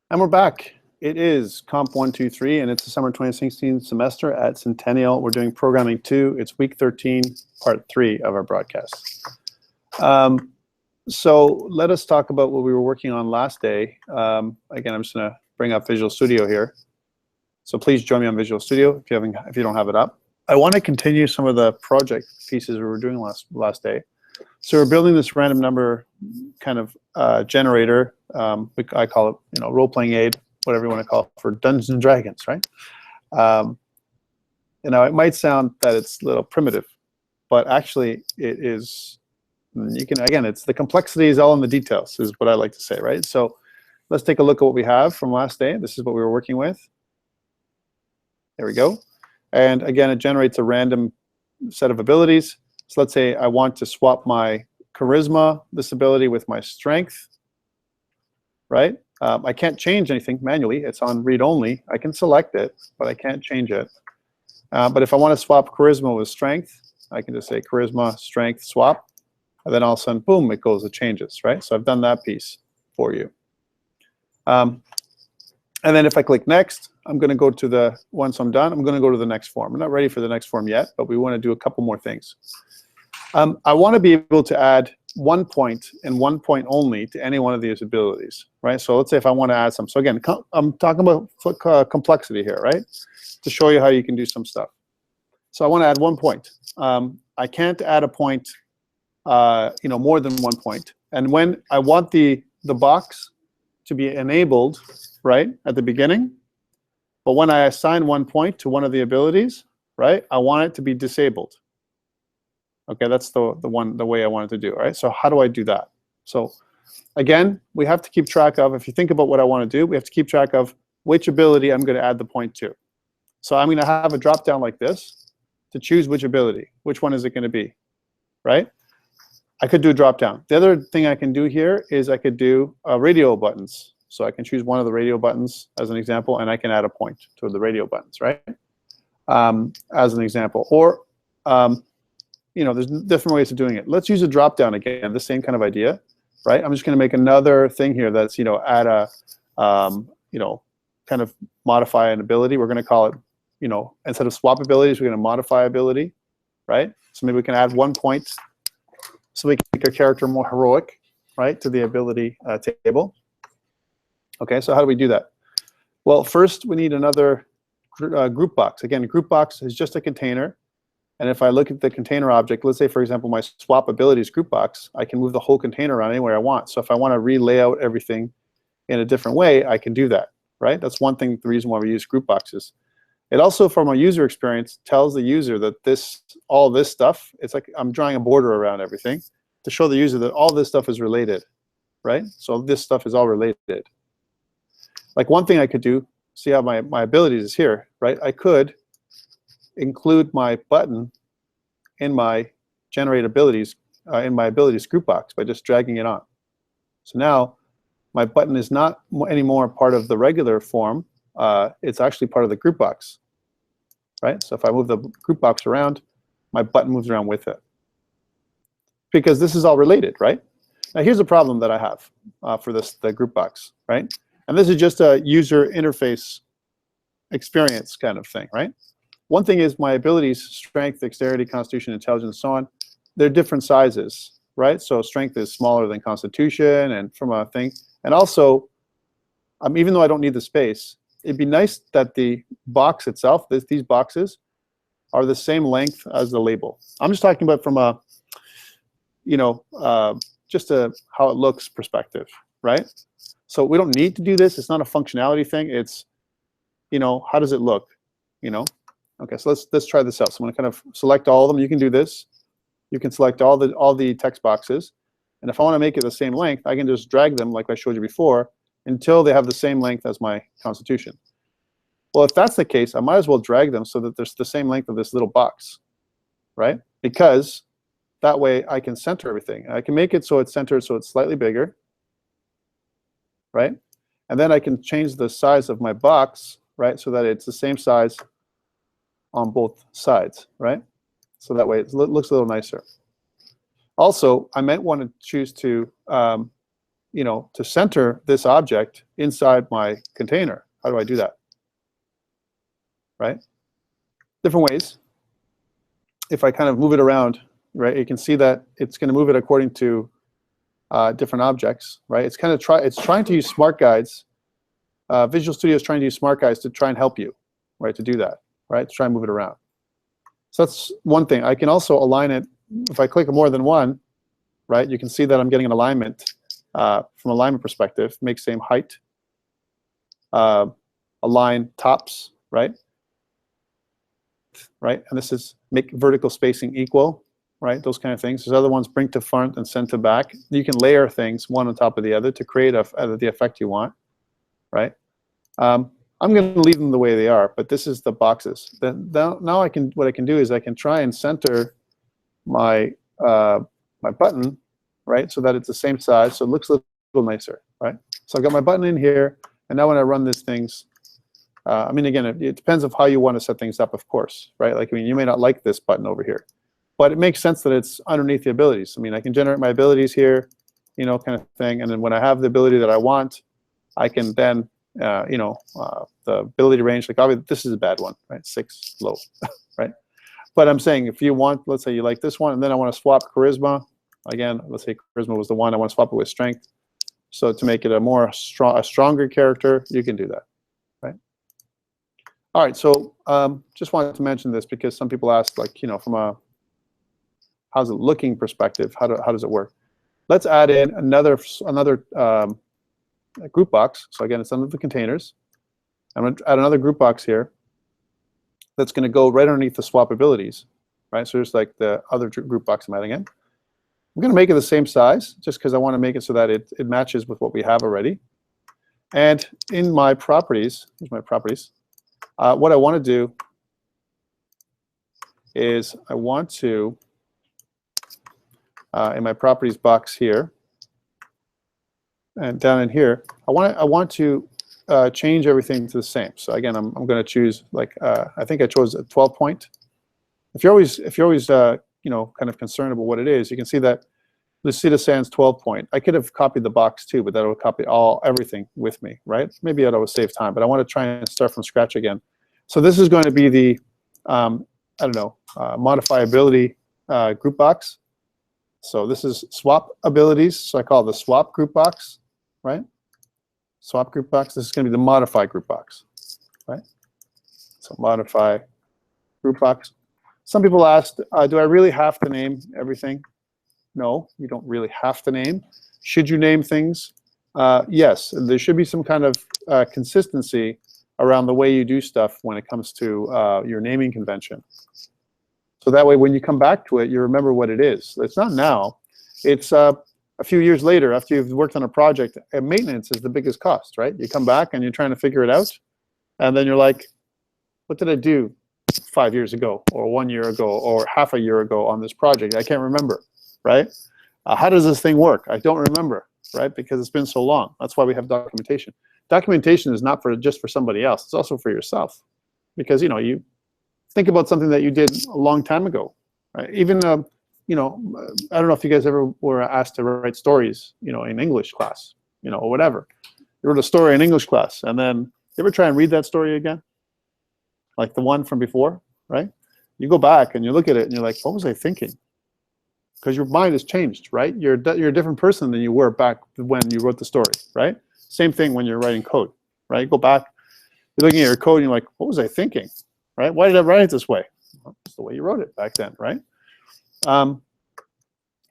And we're back. It is COMP123, and it's the summer 2016 semester at Centennial. We're doing Programming 2. It's week 13, part 3 of our broadcast. So let us talk about what we were working on last day. Again, I'm just going to bring up Visual Studio here. So please join me on Visual Studio if you don't have it up. I want to continue some of the project pieces we were doing last day. So we're building this random number kind of generator. I call it, role-playing aid, whatever you want to call it, for Dungeons and Dragons, right? It might sound that it's a little primitive, but actually it is. It's the complexity is all in the details, is what I like to say, right? So let's take a look at what we have from last day. This is what we were working with. There we go. And again, it generates a random set of abilities. So let's say I want to swap my charisma, this ability, with my strength, right? I can't change anything manually. It's on read only. I can select it, but I can't change it. But if I want to swap charisma with strength, I can just say charisma, strength, swap. And then all of a sudden, boom, it changes, right? So I've done that piece for you. And then if I click next, I'm going to go to once I'm done, I'm going to go to the next form. I'm not ready for the next form yet, but we want to do a couple more things. I want to be able to add 1 point and 1 point only to any one of these abilities, right? So let's say if I want to add some. So again, I'm talking about complexity here, right? To show you how you can do some stuff. So I want to add 1 point. I can't add a point, more than 1 point. And when I want the box to be enabled, right, at the beginning, but when I assign 1 point to one of the abilities, right, I want it to be disabled. Okay, that's the way I wanted to do, right? So how do I do that? So again, we have to keep track of, if you think about what I want to do, we have to keep track of which ability I'm going to add the point to. So I'm going to have a drop down like this to choose which ability. Which one is it going to be, right? I could do a drop down. The other thing I can do here is I could do radio buttons. So I can choose one of the radio buttons as an example, and I can add a point to the radio buttons, right? As an example. Or, there's different ways of doing it. Let's use a drop down again, the same kind of idea, right? I'm just going to make another thing here that's, add a, kind of modify an ability. We're going to call it, instead of swap abilities, we're going to modify ability, right? So maybe we can add 1 point so we can make our character more heroic, right, to the ability table. Okay, so how do we do that? Well, first we need another group box. Again, a group box is just a container. And if I look at the container object, let's say, for example, my swap abilities group box, I can move the whole container around anywhere I want. So if I want to relay out everything in a different way, I can do that, right? That's one thing, the reason why we use group boxes. It also, from a user experience, tells the user that all this stuff, it's like I'm drawing a border around everything to show the user that all this stuff is related, right? So this stuff is all related. Like one thing I could do, see how my abilities is here, right? I could include my button in my generate abilities, in my abilities group box by just dragging it on. So now my button is not anymore part of the regular form. It's actually part of the group box, right? So if I move the group box around, my button moves around with it. Because this is all related, right? Now here's a problem that I have for the group box, right? And this is just a user interface experience kind of thing, right? One thing is my abilities, strength, dexterity, constitution, intelligence, so on, they're different sizes, right? So strength is smaller than constitution and from a thing. And also, even though I don't need the space, it'd be nice that the box itself, these boxes, are the same length as the label. I'm just talking about from a, just how it looks perspective, right? So we don't need to do this. It's not a functionality thing. It's, how does it look, Okay, so let's try this out. So I'm going to kind of select all of them. You can do this. You can select all the text boxes. And if I want to make it the same length, I can just drag them like I showed you before until they have the same length as my constitution. Well, if that's the case, I might as well drag them so that there's the same length of this little box, right? Because that way I can center everything. I can make it so it's centered so it's slightly bigger, right? And then I can change the size of my box, right, so that it's the same size on both sides, right? So that way it looks a little nicer. Also, I might want to choose to to center this object inside my container. How do I do that? Right? Different ways. If I kind of move it around, right, you can see that it's going to move it according to different objects, right? It's kind of trying to use smart guides. Visual Studio is trying to use smart guides to try and help you, right, to do that, right, to try and move it around. So that's one thing. I can also align it. If I click more than one, right, you can see that I'm getting an alignment from alignment perspective. Make same height. Align tops, right? Right, and this is make vertical spacing equal, right? Those kind of things. There's other ones, bring to front and send to back. You can layer things one on top of the other to create the effect you want, right? I'm going to leave them the way they are, but this is the boxes. Then now what I can do is I can try and center my my button, right, so that it's the same size, so it looks a little nicer, right? So I've got my button in here, and now when I run these things, I mean, again, it depends on how you want to set things up, of course, right? Like, I mean, you may not like this button over here, but it makes sense that it's underneath the abilities. I mean, I can generate my abilities here, kind of thing, and then when I have the ability that I want, I can then, the ability range, like, obviously, this is a bad one, right? 6 low, right? But I'm saying if you want, let's say you like this one, and then I want to swap charisma. Again, let's say charisma was the one. I want to swap it with strength. So to make it a stronger character, you can do that, right? All right. So just wanted to mention this because some people ask, like, from a how's it looking perspective, how does it work? Let's add in another group box. So again, it's under the containers. I'm going to add another group box here. That's going to go right underneath the swap abilities, right? So there's like the other group box I'm adding in. I'm going to make it the same size just because I want to make it so that it matches with what we have already. And in my properties, here's my properties. What I want to do is I want to, in my properties box here, and down in here, I want to change everything to the same. So again, I'm going to choose, like, I think I chose a 12 point. If you're always kind of concerned about what it is, you can see that Lucida Sans 12 point. I could have copied the box too, but that would copy everything with me, right? Maybe that would save time, but I want to try and start from scratch again. So this is going to be the modifiability group box. So this is swap abilities. So I call it the swap group box, right? Swap group box. This is going to be the modify group box, right? So modify group box. Some people asked, do I really have to name everything? No, you don't really have to name. Should you name things? Yes, there should be some kind of consistency around the way you do stuff when it comes to your naming convention. So that way, when you come back to it, you remember what it is. It's not now. It's a few years later, after you've worked on a project, and maintenance is the biggest cost, right? You come back and you're trying to figure it out, and then you're like, what did I do 5 years ago, or 1 year ago, or half a year ago on this project? I can't remember, right? How does this thing work? I don't remember, right? Because it's been so long. That's why we have documentation. Documentation is not just for somebody else. It's also for yourself, because you think about something that you did a long time ago, right? Even I don't know if you guys ever were asked to write stories, in English class, or whatever. You wrote a story in English class, and then you ever try and read that story again, like the one from before, right? You go back and you look at it and you're like, what was I thinking? Because your mind has changed, right? You're a different person than you were back when you wrote the story, right? Same thing when you're writing code, right? You go back, you're looking at your code and you're like, what was I thinking, right? Why did I write it this way? Well, it's the way you wrote it back then, right?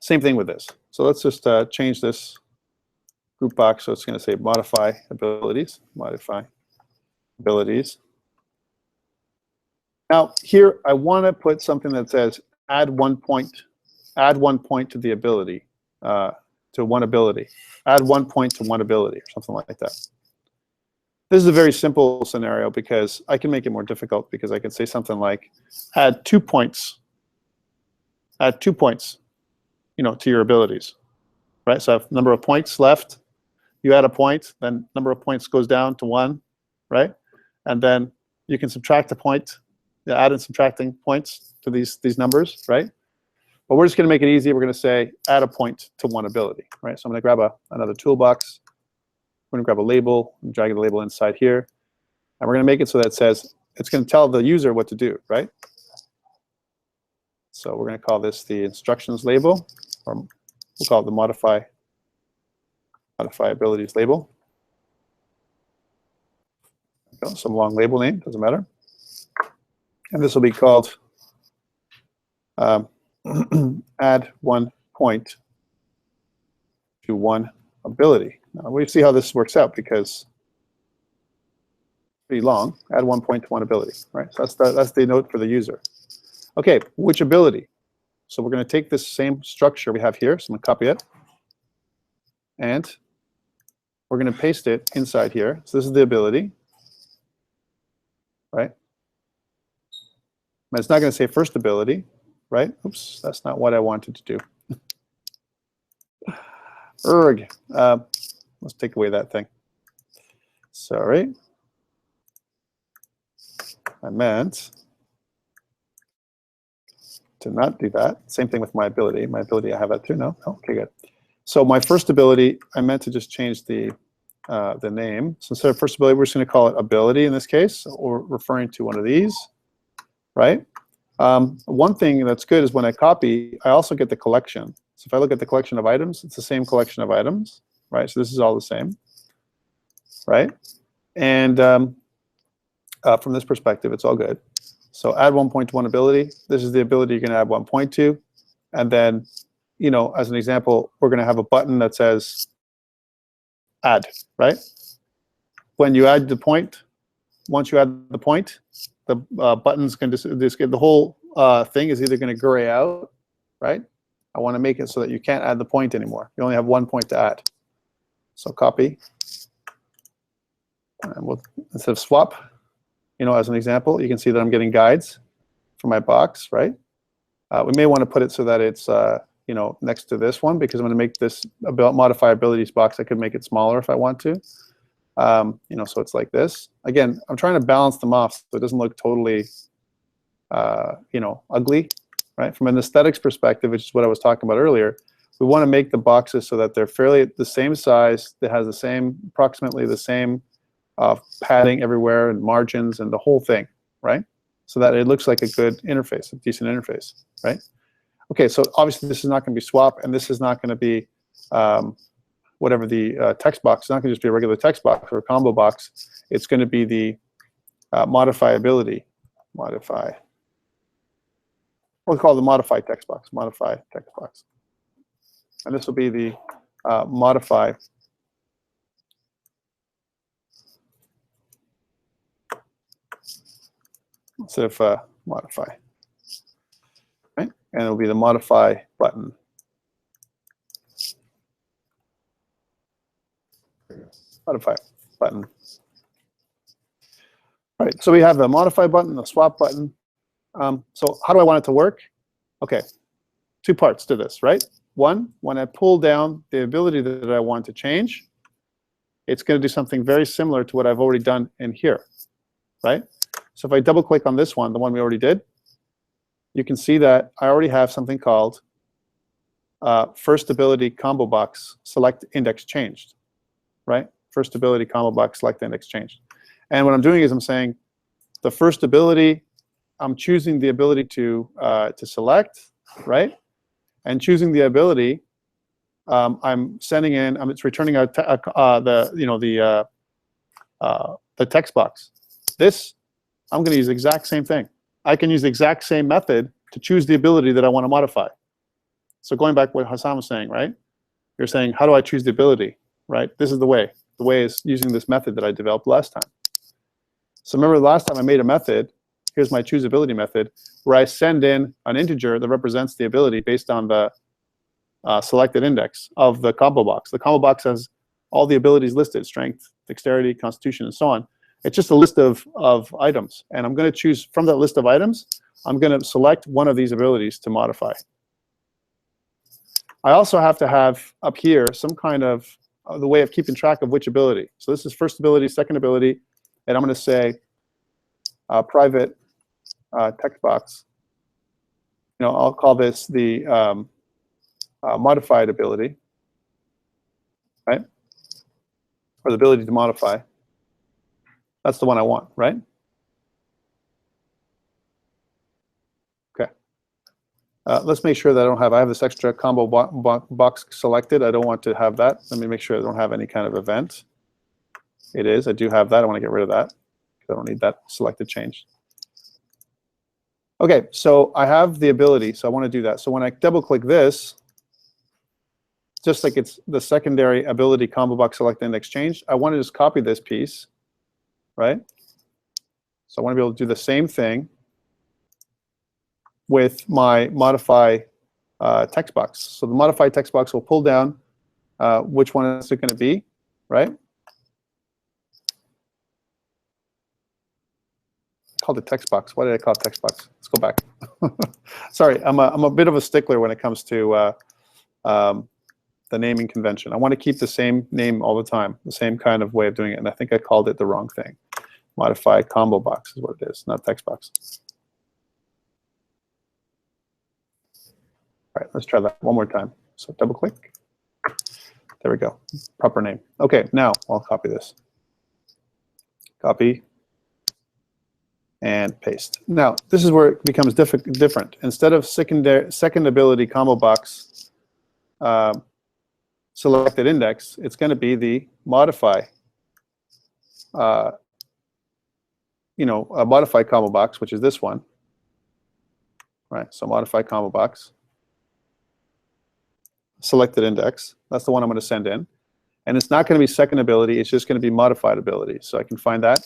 Same thing with this. So let's just change this group box. So it's going to say modify abilities, modify abilities. Now here I want to put something that says add 1 point to the ability, to one ability. Add 1 point to one ability, or something like that. This is a very simple scenario because I can make it more difficult, because I can say something like add 2 points. Add 2 points, to your abilities, right? So I have number of points left. You add a point, then number of points goes down to 1, right? And then you can subtract a point, add and subtracting points to these numbers, right? But we're just going to make it easy. We're going to say add a point to one ability, right? So I'm going to grab another toolbox. We're going to grab a label and drag the label inside here. And we're going to make it so that it says, it's going to tell the user what to do, right? So we're going to call this the instructions label, or we'll call it the modify abilities label. Some long label name, doesn't matter. And this will be called add 1 point to one ability. Now we see how this works out because it's pretty long. Add 1 point to one ability, right? So that's the note for the user. Okay, which ability? So we're going to take this same structure we have here. So I'm going to copy it, and we're going to paste it inside here. So this is the ability, right? But it's not going to say first ability, right? Oops, that's not what I wanted to do. Erg. Let's take away that thing. Sorry. I meant to not do that. Same thing with my ability. My ability, I have that too. No? Okay, good. So my first ability, I meant to just change the name. So instead of first ability, we're just going to call it ability in this case, or referring to one of these, right? One thing that's good is when I copy, I also get the collection. So if I look at the collection of items, it's the same collection of items, right? So this is all the same, right? And from this perspective, it's all good. So add 1 point to one ability. This is the ability you're going to add 1 point to. And then, you know, as an example, we're going to have a button that says add, right? When you add the point, once you add the point, the buttons can just the whole thing is either going to gray out, right? I want to make it so that you can't add the point anymore. You only have 1 point to add. So copy. And we'll, instead of swap, you know, as an example, you can see that I'm getting guides for my box, right? We may want to put it so that it's, you know, next to this one, because I'm going to make this modify abilities box. I could make it smaller if I want to. You know, so it's like this. Again, I'm trying to balance them off so it doesn't look totally, you know, ugly, right? From an aesthetics perspective, which is what I was talking about earlier, we want to make the boxes so that they're fairly the same size, that has the same, approximately the same padding everywhere and margins and the whole thing, right? So that it looks like a good interface, a decent interface, right? Okay, so obviously this is not going to be swap, and this is not going to be whatever the text box. It's not going to just be a regular text box or a combo box. It's going to be the modify ability. Modify. We'll call it the modify text box. Modify text box. And this will be the modify instead of modify, right? And it'll be the modify button. Modify button. All right, so we have the modify button, the swap button. So how do I want it to work? Okay, two parts to this, right? One, when I pull down the ability that I want to change, it's going to do something very similar to what I've already done in here, right? So if I double click on this one, the one we already did, you can see that I already have something called first ability combo box select index changed, right? First ability combo box select index changed. And what I'm doing is I'm saying the first ability, I'm choosing the ability to select, right? And choosing the ability, I'm sending in, it's returning out the text box. This, I'm going to use the exact same thing. I can use the exact same method to choose the ability that I want to modify. So going back to what Hassan was saying, right? You're saying, how do I choose the ability, right? This is the way. The way is using this method that I developed last time. So remember last time I made a method, here's my choose ability method, where I send in an integer that represents the ability based on the selected index of the combo box. The combo box has all the abilities listed, strength, dexterity, constitution, and so on. It's just a list of items. And I'm going to choose from that list of items, I'm going to select one of these abilities to modify. I also have to have up here some kind of the way of keeping track of which ability. So this is first ability, second ability, and I'm going to say private text box I'll call this the modified ability, right? Or the ability to modify. That's the one I want, right? Okay. Let's make sure that I have this extra combo box selected. I don't want to have that. Let me make sure I don't have any kind of event. It is. I do have that. I want to get rid of that because I don't need that selected change. Okay, so I have the ability, so I want to do that. So when I double click this, just like it's the secondary ability combo box select index change, I want to just copy this piece, right? So I want to be able to do the same thing with my modify text box. So the modify text box will pull down which one is it going to be, right? Called it text box. Why did I call it text box? Let's go back. Sorry, I'm a bit of a stickler when it comes to the naming convention. I want to keep the same name all the time, the same kind of way of doing it, and I think I called it the wrong thing. Modify combo box is what it is, not text box. All right, let's try that one more time. So double click. There we go. Proper name. Okay, now I'll copy this. Copy. And paste. Now, this is where it becomes different. Instead of second ability combo box selected index, it's going to be the modify, a modify combo box, which is this one. Right, so modify combo box, selected index. That's the one I'm going to send in. And it's not going to be second ability, it's just going to be modified ability. So I can find that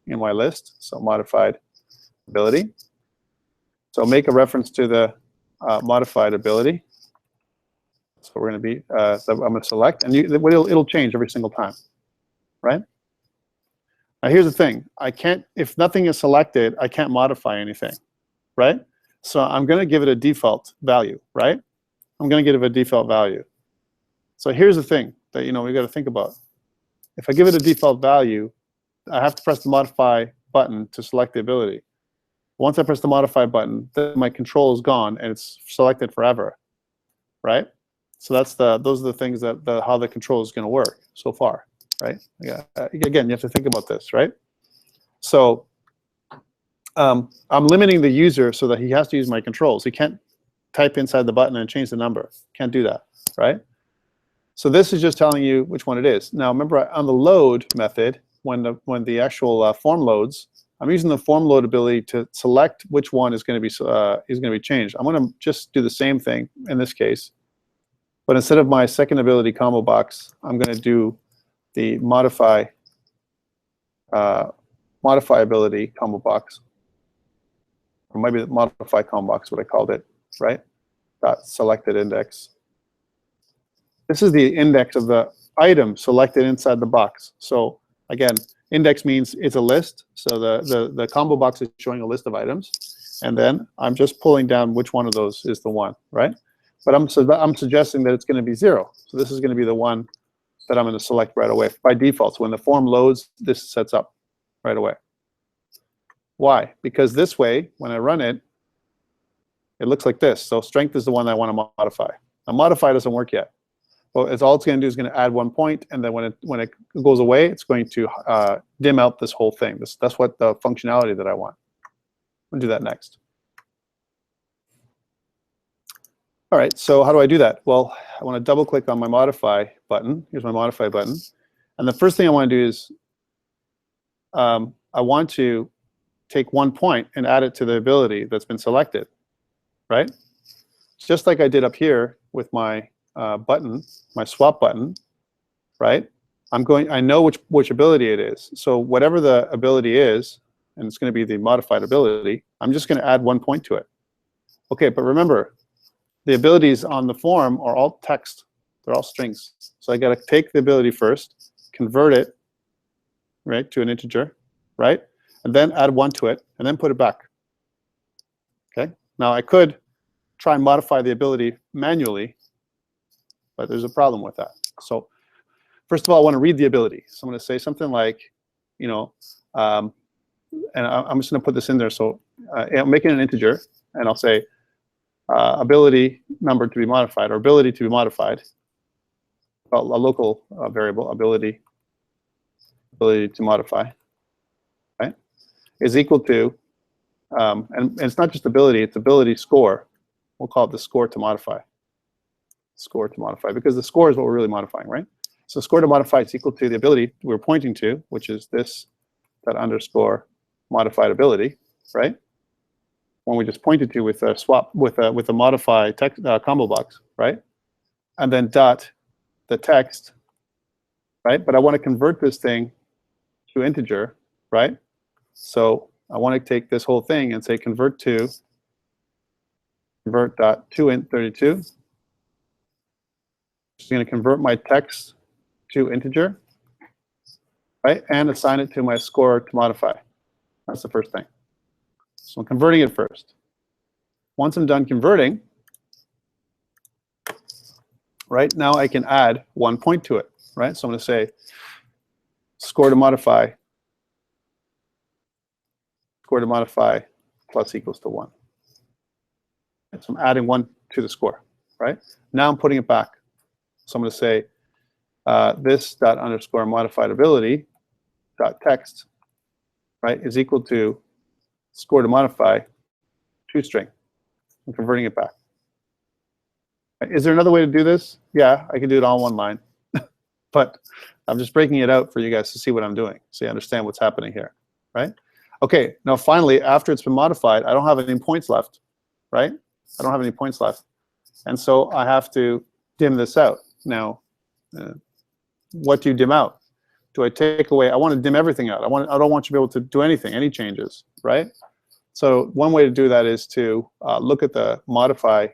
in my list, so modified ability. So make a reference to the modified ability. So we're going to be, so I'm going to select, and it'll change every single time, right? Now here's the thing, if nothing is selected, I can't modify anything, right? So I'm going to give it a default value, right? I'm going to give it a default value. So here's the thing that we got to think about. If I give it a default value, I have to press the modify button to select the ability. Once I press the modify button, then my control is gone and it's selected forever, right? So those are the things that how the control is going to work so far, right? Yeah. Again, you have to think about this, right? So I'm limiting the user so that he has to use my controls. He can't type inside the button and change the number. Can't do that, right? So this is just telling you which one it is. Now remember, on the load method, when the actual form loads, I'm using the form load ability to select which one is going to be changed. I'm going to just do the same thing in this case, but instead of my second ability combo box, I'm going to do the modify ability combo box, or maybe the modify combo box, what I called it, right? Dot selected index. This is the index of the item selected inside the box. So again, index means it's a list. So the combo box is showing a list of items, and then I'm just pulling down which one of those is the one, right? But I'm suggesting that it's going to be 0. So this is going to be the one that I'm going to select right away by default. So when the form loads, this sets up right away. Why? Because this way, when I run it, it looks like this. So strength is the one I want to modify. Now modify doesn't work yet. Well, all it's going to do is going to add 1 point, and then when it goes away, it's going to dim out this whole thing. That's what the functionality that I want. I'll do that next. All right, so how do I do that? Well, I want to double click on my modify button. Here's my modify button. And the first thing I want to do is I want to take 1 point and add it to the ability that's been selected, right? Just like I did up here with my button, my swap button, right? I know which ability it is. So whatever the ability is, and it's going to be the modified ability, I'm just going to add 1 point to it. Okay, but remember, the abilities on the form are all text. They're all strings. So I got to take the ability first, convert it, right, to an integer, right, and then add 1 to it, and then put it back. Okay. Now I could try and modify the ability manually, but there's a problem with that. So first of all, I want to read the ability. So I'm going to say something like, and I'm just going to put this in there. So I'm making an integer, and I'll say ability number to be modified, or ability to be modified, a local variable, ability to modify, right, is equal to, and it's not just ability, it's ability score. We'll call it the score to modify. Score to modify, because the score is what we're really modifying, right? So score to modify is equal to the ability we're pointing to, which is this, that underscore modified ability, right? When we just pointed to with a swap, with a modify text combo box, right? And then dot the text, right? But I want to convert this thing to integer, right? So I want to take this whole thing and say convert dot to int32. It's going to convert my text to integer, right? And assign it to my score to modify. That's the first thing. So I'm converting it first. Once I'm done converting, right, now I can add 1 point to it, right? So I'm going to say score to modify plus equals to 1. So I'm adding 1 to the score, right? Now I'm putting it back. So I'm going to say this dot underscore modified ability dot text, right, is equal to score to modify to string. I'm converting it back. Is there another way to do this? Yeah, I can do it all in one line. But I'm just breaking it out for you guys to see what I'm doing, so you understand what's happening here, right? Okay, now finally, after it's been modified, I don't have any points left, right? I don't have any points left. And so I have to dim this out. Now, what do you dim out? Do I take away? I want to dim everything out. I don't want you to be able to do anything, any changes, right? So one way to do that is to look at the modify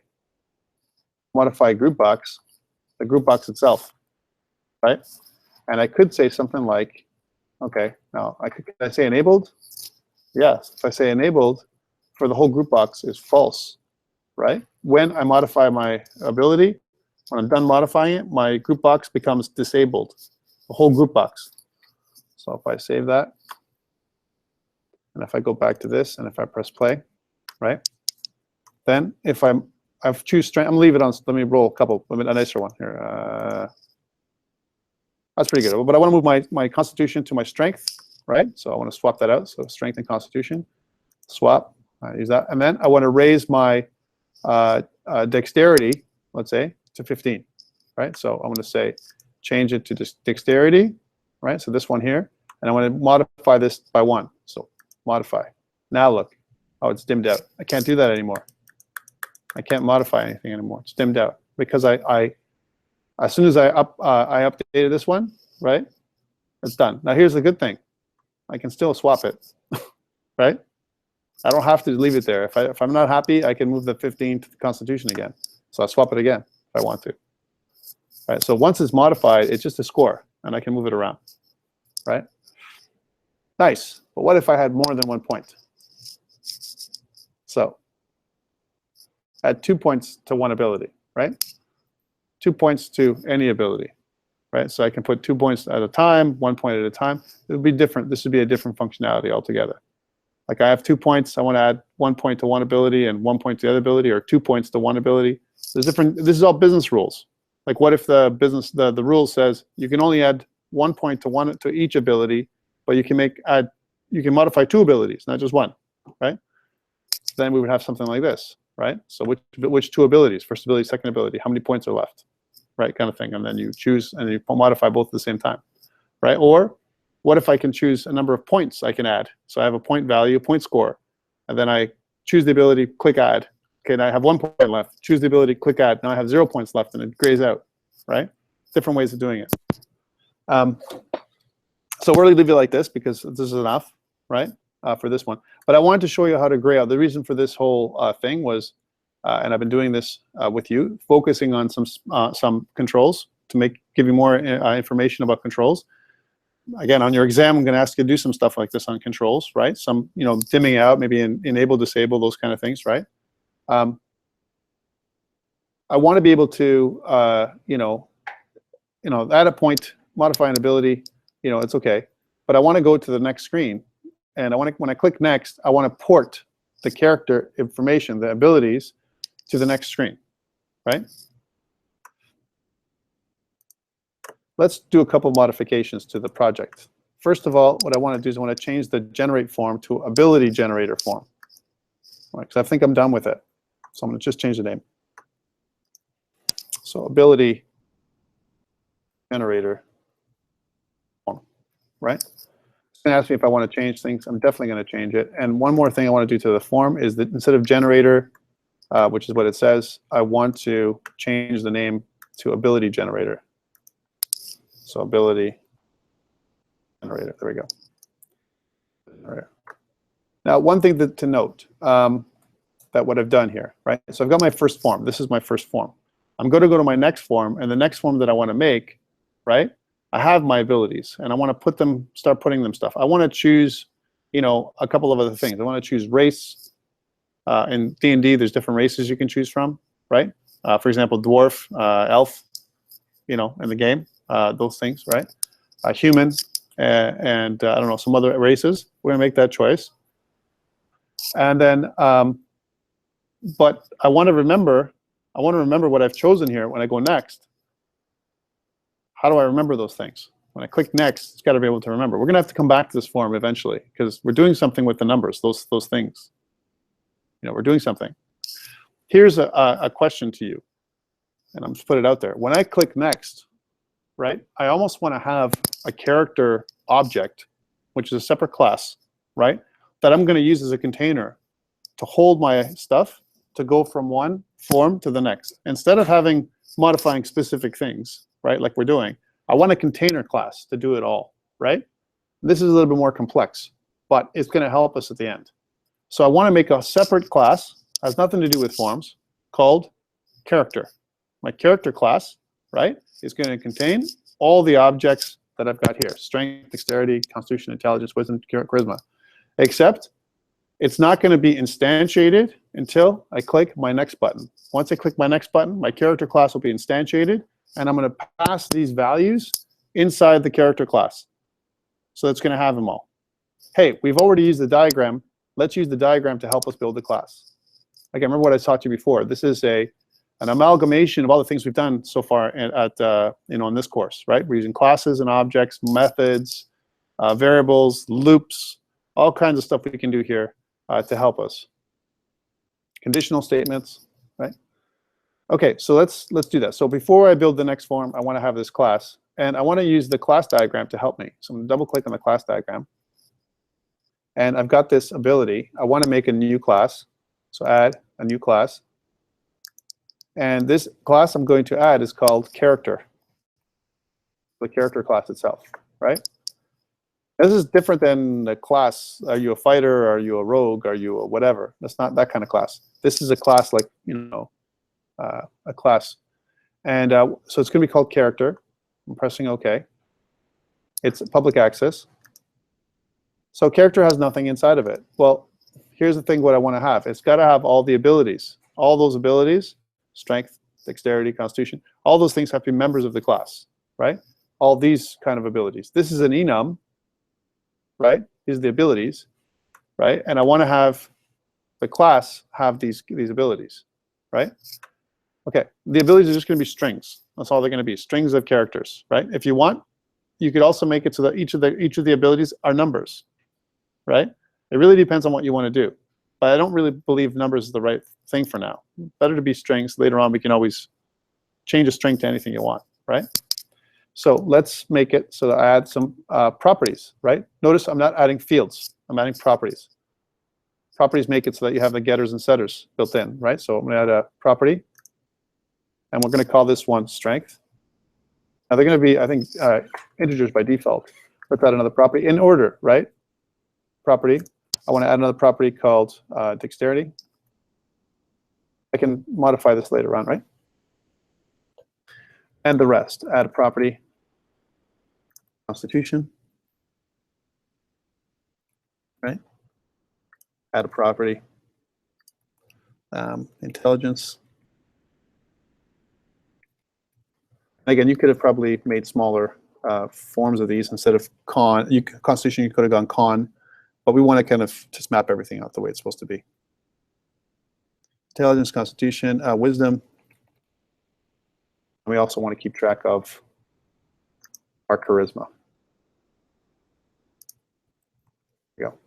group box, the group box itself, right? And I could say something like, okay, now can I say enabled? Yes. If I say enabled for the whole group box is false, right? When I modify my ability, when I'm done modifying it, my group box becomes disabled, the whole group box. So if I save that, and if I go back to this, and if I press play, right? Then if I choose strength, I'm gonna leave it on. Let me roll a nicer one here. That's pretty good. But I want to move my constitution to my strength, right? So I want to swap that out. So strength and constitution, swap. Use that, and then I want to raise my dexterity, let's say, to 15, right? So I'm going to say change it to dexterity, right? So this one here, and I want to modify this by 1. So modify. Now look, oh, it's dimmed out. I can't do that anymore. I can't modify anything anymore. It's dimmed out because as soon as I updated this one, right? It's done. Now here's the good thing. I can still swap it, right? I don't have to leave it there. If I'm not happy, I can move the 15 to the constitution again. So I'll swap it again if I want to. Right? So once it's modified, it's just a score, and I can move it around. Right? Nice. But what if I had more than 1 point? So add 2 points to one ability, right? 2 points to any ability, right? So I can put 2 points at a time, 1 point at a time. It would be different. This would be a different functionality altogether. Like I have 2 points, I want to add 1 point to one ability and 1 point to the other ability, or 2 points to one ability. There's different. This is all business rules. Like what if the rule says you can only add 1 point to each ability, but you can modify 2 abilities, not just 1, right? Then we would have something like this, right? So which 2 abilities, first ability, second ability, how many points are left, right? Kind of thing, and then you choose and you modify both at the same time, right? Or what if I can choose a number of points I can add? So I have a point value, point score, and then I choose the ability, click add. Okay, now I have 1 point left. Choose the ability, click add. Now I have 0 points left, and it grays out, right? Different ways of doing it. So we're going to leave it like this because this is enough, right, for this one. But I wanted to show you how to gray out. The reason for this whole thing was, and I've been doing this with you, focusing on some controls to give you more information about controls. Again, on your exam, I'm going to ask you to do some stuff like this on controls, right? Some, dimming out, maybe enable, disable, those kind of things, right? I want to be able to, add a point, modify an ability, it's okay. But I want to go to the next screen, and when I click next, I want to port the character information, the abilities, to the next screen, right? Let's do a couple modifications to the project. First of all, what I want to do is I want to change the generate form to ability generator form. Right, because I think I'm done with it. So I'm going to just change the name. So ability generator form, right? It's going to ask me if I want to change things. I'm definitely going to change it. And one more thing I want to do to the form is that instead of generator, which is what it says, I want to change the name to ability generator. So ability generator, there we go. All right. Now, one thing to note, that what I've done here, right? So I've got my first form. This is my first form. I'm going to go to my next form, and the next form that I want to make, right? I have my abilities, and I want to put them, start putting them stuff. I want to choose, you know, a couple of other things. I want to choose race. In D&D, there's different races you can choose from, right? For example, dwarf, elf, you know, in the game, those things, right? Human, and I don't know, some other races. We're going to make that choice. And then, but I want to remember what I've chosen here when I go next. How do I remember those things? When I click next, it's got to be able to remember. We're going to have to come back to this form eventually because we're doing something with the numbers, those things. You know, we're doing something. Here's a question to you, and I'm just put it out there. When I click next, right, I almost want to have a character object, which is a separate class, right, that I'm going to use as a container to hold my stuff to go from one form to the next. Instead of modifying specific things, right, like we're doing, I want a container class to do it all, right? This is a little bit more complex, but it's going to help us at the end. So I want to make a separate class, has nothing to do with forms, called character. My character class, right, is going to contain all the objects that I've got here: strength, dexterity, constitution, intelligence, wisdom, charisma. Except it's not going to be instantiated until I click my next button. Once I click my next button, my character class will be instantiated, and I'm going to pass these values inside the character class. So it's going to have them all. Hey, we've already used the diagram. Let's use the diagram to help us build the class. Again, remember what I taught you before. This is an amalgamation of all the things we've done so far in this course, right? We're using classes and objects, methods, variables, loops, all kinds of stuff we can do here to help us. Conditional statements, right? Okay, so let's do that. So before I build the next form, I want to have this class, and I want to use the class diagram to help me. So I'm going to double click on the class diagram, and I've got this ability. I want to make a new class, so add a new class, and this class I'm going to add is called character, the character class itself, right? This is different than the class. Are you a fighter? Are you a rogue? Are you a whatever? That's not that kind of class. This is a class like, you know, a class. And so it's going to be called character. I'm pressing OK. It's public access. So character has nothing inside of it. Well, here's the thing what I want to have. It's got to have all the abilities. All those abilities, strength, dexterity, constitution, all those things have to be members of the class, right? All these kind of abilities. This is an enum, right? These are the abilities, right? And I want to have the class have these abilities, right? Okay, the abilities are just going to be strings. That's all they're going to be, strings of characters, right? If you want, you could also make it so that each of the abilities are numbers, right? It really depends on what you want to do. But I don't really believe numbers is the right thing for now. Better to be strings. Later on, we can always change a string to anything you want, right? So let's make it so that I add some properties, right? Notice I'm not adding fields. I'm adding properties. Properties make it so that you have the getters and setters built in, right? So I'm going to add a property, and we're going to call this one strength. Now they're going to be, I think, integers by default. Let's add another property in order, right? Property. I want to add another property called dexterity. I can modify this later on, right? And the rest. Add a property. Constitution. Right? Add a property. Intelligence. Again, you could have probably made smaller forms of these instead of Constitution. You could have gone con, but we want to kind of just map everything out the way it's supposed to be. intelligence, constitution, wisdom. We also want to keep track of our charisma. There we go. All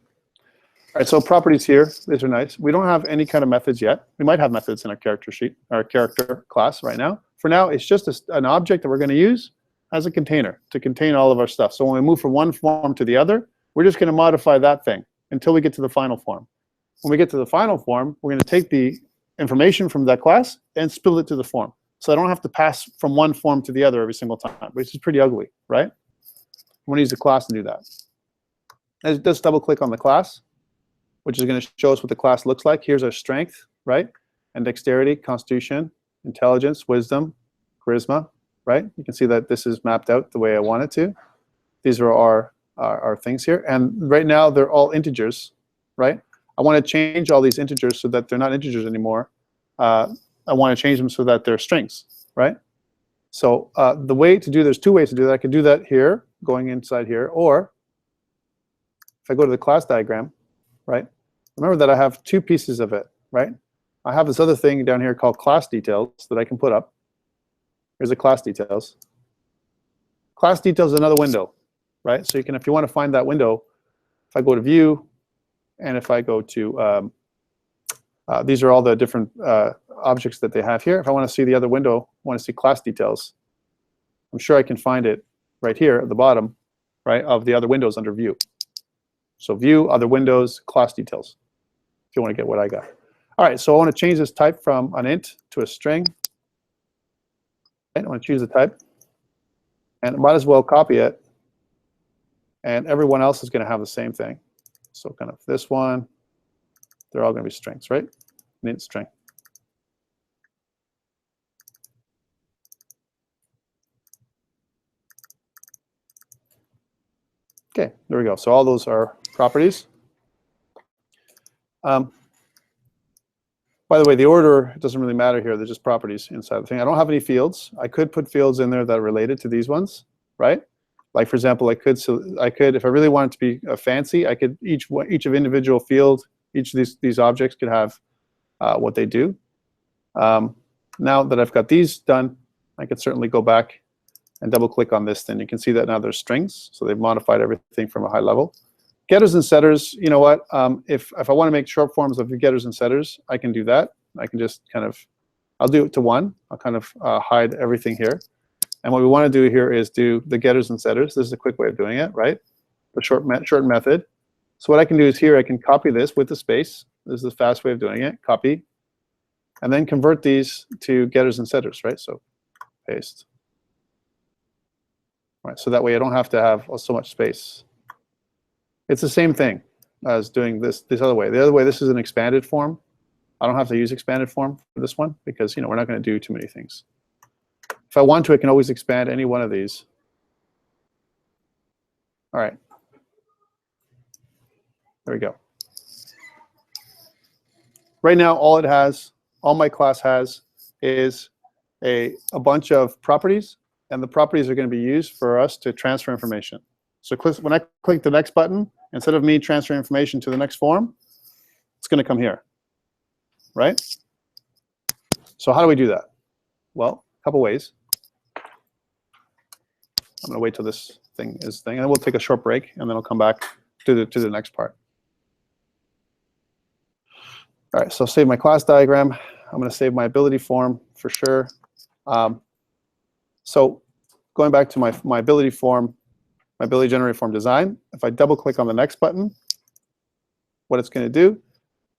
right, so properties here, these are nice. We don't have any kind of methods yet. We might have methods in our character sheet, our character class right now. For now, it's just an object that we're going to use as a container to contain all of our stuff. So when we move from one form to the other, we're just going to modify that thing until we get to the final form. When we get to the final form, we're going to take the information from that class and spill it to the form. So I don't have to pass from one form to the other every single time, which is pretty ugly, right? I'm going to use the class to do that. Let's just double click on the class, which is going to show us what the class looks like. Here's our strength, right? And dexterity, constitution, intelligence, wisdom, charisma, right? You can see that this is mapped out the way I want it to. These are our things here. And right now, they're all integers, right? I want to change all these integers so that they're not integers anymore. I want to change them so that they're strings, right? So the way to do, there's two ways to do that. I could do that here, going inside here, or if I go to the class diagram, right? Remember that I have two pieces of it, right? I have this other thing down here called class details that I can put up. Here's the class details. Class details is another window, right? So you can, if you want to find that window, if I go to view, and if I go to, these are all the different objects that they have here. If I want to see the other window, I want to see class details, I'm sure I can find it right here at the bottom, right, of the other windows under view. So view, other windows, class details, if you want to get what I got. All right, so I want to change this type from an int to a string. I want to choose the type, and I might as well copy it, and everyone else is going to have the same thing. So kind of this one, they're all going to be strings, right? An int string. Okay, there we go. So all those are properties. By the way, the order doesn't really matter here. They're just properties inside the thing. I don't have any fields. I could put fields in there that are related to these ones, right? Like for example, I could if I really wanted to be fancy, I could each of individual field, each of these objects could have what they do. Now that I've got these done, I could certainly go back and double click on this. Then you can see that now there's strings. So they've modified everything from a high level. Getters and setters, you know what? If I want to make short forms of the getters and setters, I can do that. I can just kind of, I'll do it to one. I'll kind of hide everything here. And what we want to do here is do the getters and setters. This is a quick way of doing it, right? The short method. So what I can do is here, I can copy this with the space. This is the fast way of doing it. Copy. And then convert these to getters and setters, right? So paste. All right, so that way I don't have to have so much space. It's the same thing as doing this other way. The other way, this is an expanded form. I don't have to use expanded form for this one because we're not going to do too many things. If I want to, I can always expand any one of these. All right. There we go. Right now, all my class has is a bunch of properties, and the properties are going to be used for us to transfer information. So when I click the next button, instead of me transferring information to the next form, it's going to come here, right? So how do we do that? Well, a couple ways. I'm going to wait till this thing is and then we'll take a short break, and then I'll come back to the next part. All right, so save my class diagram. I'm going to save my ability form for sure. So going back to my ability form, my ability generator form design, if I double click on the next button, what it's going to do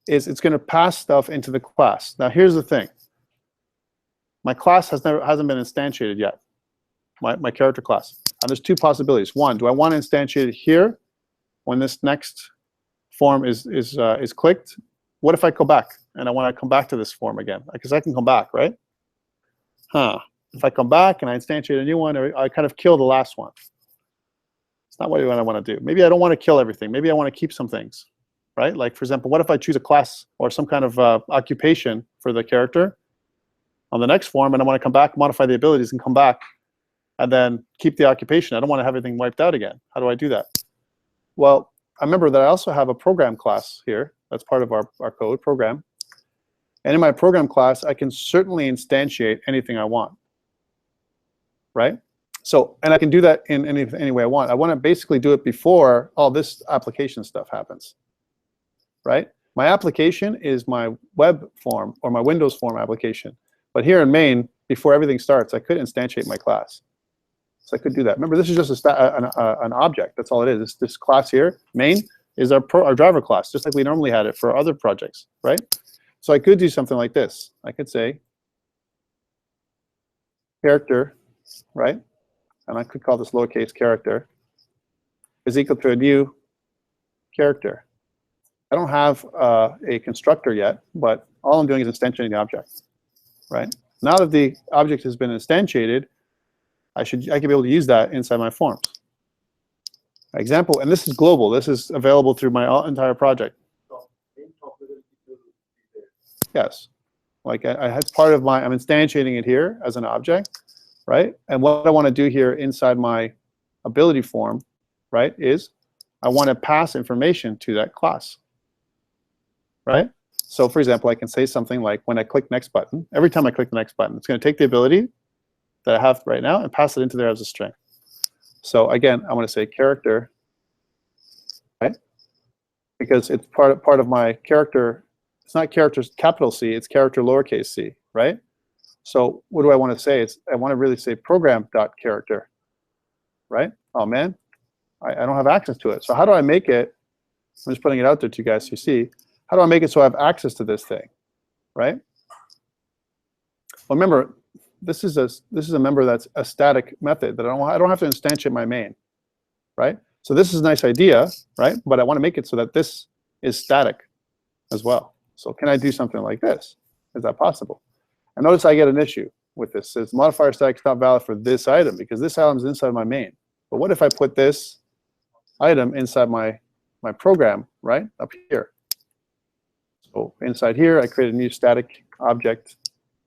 is it's going to pass stuff into the class. Now here's the thing. My class hasn't been instantiated yet, my character class. And there's two possibilities. One, do I want to instantiate it here when this next form is clicked? What if I go back and I want to come back to this form again? Because I can come back, right? If I come back and I instantiate a new one, I kind of kill the last one. It's not what I want to do. Maybe I don't want to kill everything. Maybe I want to keep some things, right? Like, for example, what if I choose a class or some kind of occupation for the character on the next form, and I want to come back, modify the abilities, and come back, and then keep the occupation? I don't want to have everything wiped out again. How do I do that? Well, I remember that I also have a program class here. That's part of our code program. And in my program class, I can certainly instantiate anything I want, right? So, and I can do that in any way I want. I want to basically do it before all this application stuff happens, right? My application is my web form or my Windows form application. But here in main, before everything starts, I could instantiate my class. So I could do that. Remember, this is just an object. That's all it is. This class here, main, is our driver class, just like we normally had it for other projects, right? So I could do something like this. I could say character, right? And I could call this lowercase character is equal to a new character. I don't have a constructor yet, but all I'm doing is instantiating the object, right? Now that the object has been instantiated, I could be able to use that inside my forms. Example, and this is global. This is available through my entire project. Yes, like it's part of my. I'm instantiating it here as an object, right? And what I want to do here inside my ability form, right, is I want to pass information to that class, right? So for example, I can say something like when I click next button, every time I click the next button, it's going to take the ability that I have right now and pass it into there as a string. So again, I want to say character, right? Because it's part of my character. It's not character capital C, it's character lowercase c, right? So what do I want to say? I want to really say program.character, right? Oh man, I don't have access to it. So how do I make it? I'm just putting it out there to you guys to see. How do I make it so I have access to this thing, right? Well, remember, this is a member that's a static method that I don't have to instantiate my main, right? So this is a nice idea, right? But I want to make it so that this is static as well. So can I do something like this? Is that possible? And notice I get an issue with this. It says modifier static is not valid for this item because this item is inside my main. But what if I put this item inside my program, right, up here? So inside here, I create a new static object.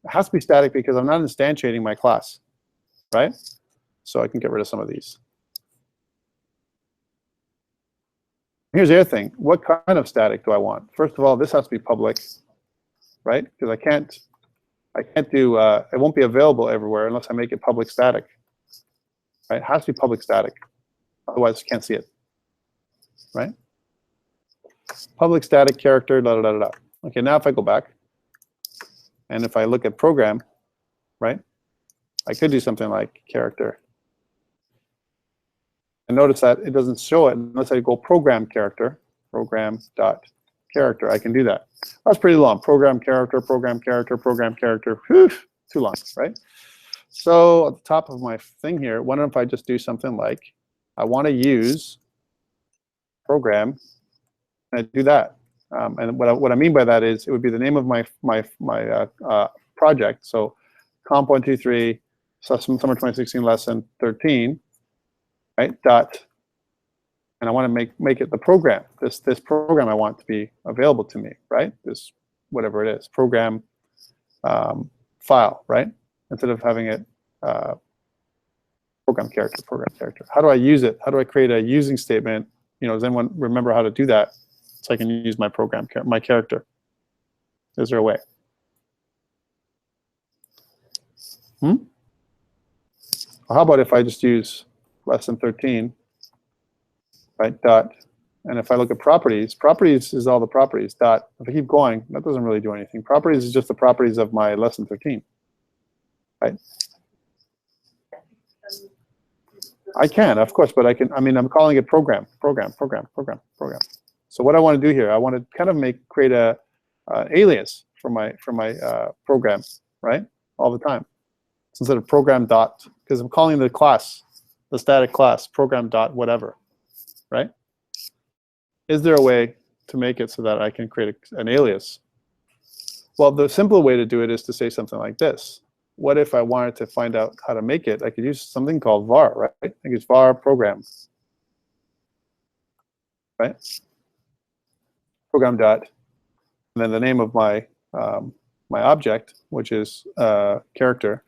It has to be static because I'm not instantiating my class, right? So I can get rid of some of these. Here's the other thing. What kind of static do I want? First of all, this has to be public, right? Because I can't do, it won't be available everywhere unless I make it public static, right? It has to be public static. Otherwise, you can't see it, right? Public static character, da da da da. Okay, now if I go back, and if I look at program, right, I could do something like character. And notice that it doesn't show it unless I go program character, program.character. I can do that. That's pretty long. Program character, program character, program character. Whew, too long, right? So at the top of my thing here, why don't I just do something like I want to use program, and I do that. And what I mean by that is it would be the name of my project. So COMP123 summer 2016 lesson 13. Right, dot, and I want to make it the program. This program I want to be available to me, right? This whatever it is, program file, right? Instead of having it program character. How do I use it? How do I create a using statement? You know, does anyone remember how to do that? So I can use my program my character. Is there a way? Well, how about if I just use lesson 13, right, dot, and if I look at properties, properties is all the properties, dot, if I keep going, that doesn't really do anything. Properties is just the properties of my lesson 13, right? I can, of course, but I'm calling it program. So what I want to do here, I want to kind of create a alias for my program, right, all the time. So instead of program dot, because I'm calling the class, the static class, program dot whatever, right? Is there a way to make it so that I can create an alias? Well, the simpler way to do it is to say something like this. What if I wanted to find out how to make it? I could use something called var, right? I could use var program, right? Program dot, and then the name of my my object, which is character,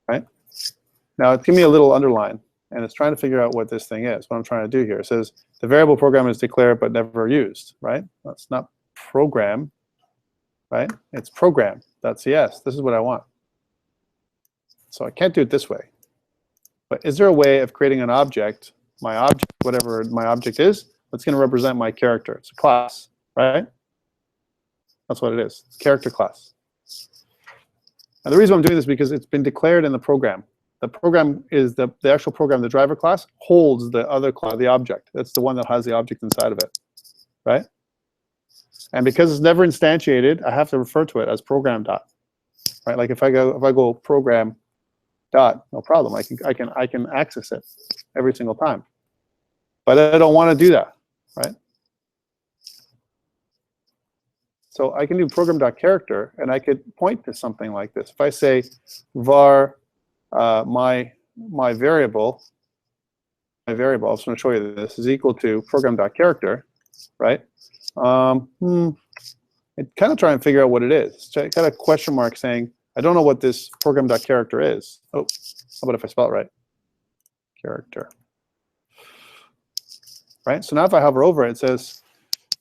right? Now, it's giving me a little underline, and it's trying to figure out what this thing is, what I'm trying to do here. It says, the variable program is declared but never used, right? That's not program. right? It's program.cs. This is what I want. So I can't do it this way. But is there a way of creating an object, my object, whatever my object is, that's going to represent my character? It's a class, right? That's what it is. It's a character class. And the reason I'm doing this is because it's been declared in the program. The program is the actual program, the driver class, holds the other class, the object. That's the one that has the object inside of it, right? And because it's never instantiated, I have to refer to it as program dot, right? Like if I go program dot, no problem. I can access it every single time. But I don't want to do that, right? So I can do program.character, and I could point to something like this. If I say var my variable, I just want to show you this, is equal to program.character, right? It kind of try and figure out what it is. It's kind of question mark saying, I don't know what this program.character is. Oh, how about if I spell it right? Character. Right? So now if I hover over it, it says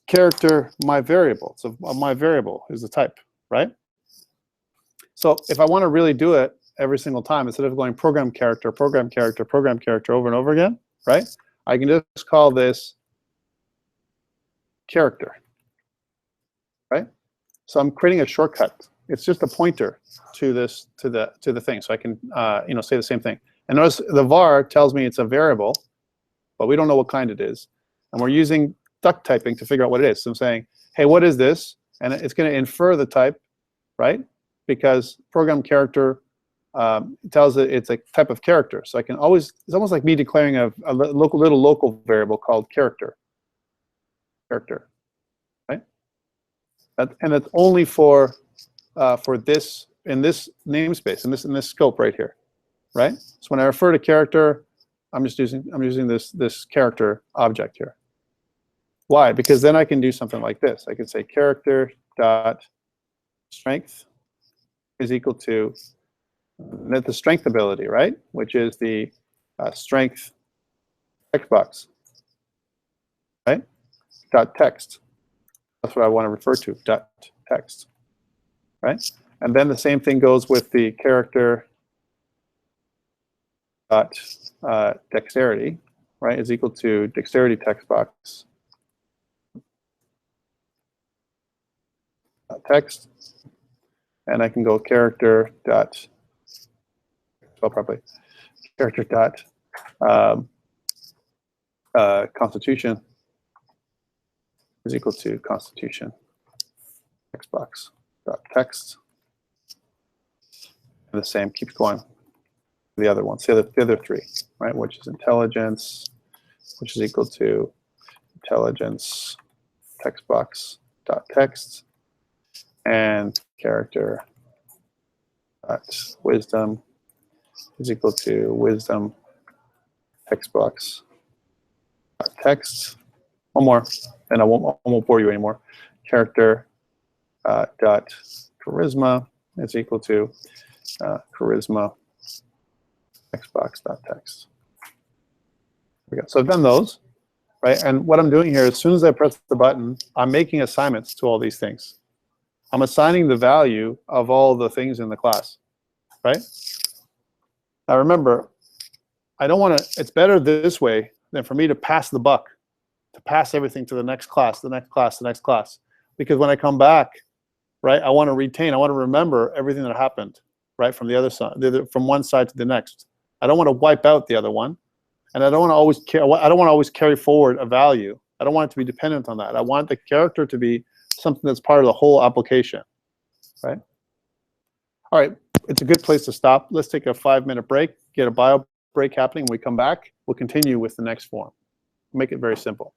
character my variable. So my variable is the type, right? So if I want to really do it every single time, instead of going program character, program character, program character over and over again, right? I can just call this character, right? So I'm creating a shortcut. It's just a pointer to this to the thing, so I can say the same thing. And notice the var tells me it's a variable, but we don't know what kind it is, and we're using duck typing to figure out what it is. So I'm saying, hey, what is this? And it's going to infer the type, right? Because program character tells it it's a type of character. So I can always, it's almost like me declaring a little local variable called character, right? And it's only for this, in this namespace, in this scope right here, right? So when I refer to character, I'm using this character object here. Why? Because then I can do something like this. I can say character dot strength is equal to the strength ability, right? Which is the strength text box, right? Dot text. That's what I want to refer to. Dot text, right? And then the same thing goes with the character dot dexterity, right? Is equal to dexterity text box text, and I can go character dot spell properly, character dot constitution is equal to constitution text box dot text, and the same keeps going. The other ones, the other three, right? Which is intelligence, which is equal to intelligence text box dot text, and character dot wisdom is equal to wisdom text box dot text. One more, and I won't bore you anymore. Character dot charisma is equal to charisma text box dot text. There we go. So I've done those, right? And what I'm doing here, as soon as I press the button, I'm making assignments to all these things. I'm assigning the value of all the things in the class, right? Now remember, I don't want to, it's better this way than for me to pass the buck, to pass everything to the next class, the next class, the next class. Because when I come back, right, I want to retain, I want to remember everything that happened, right, from the other side, from one side to the next. I don't want to wipe out the other one, and I don't want to always carry forward a value. I don't want it to be dependent on that. I want the character to be something that's part of the whole application, right? All right, it's a good place to stop. Let's take a 5-minute break, get a bio break happening. When we come back, we'll continue with the next form. Make it very simple.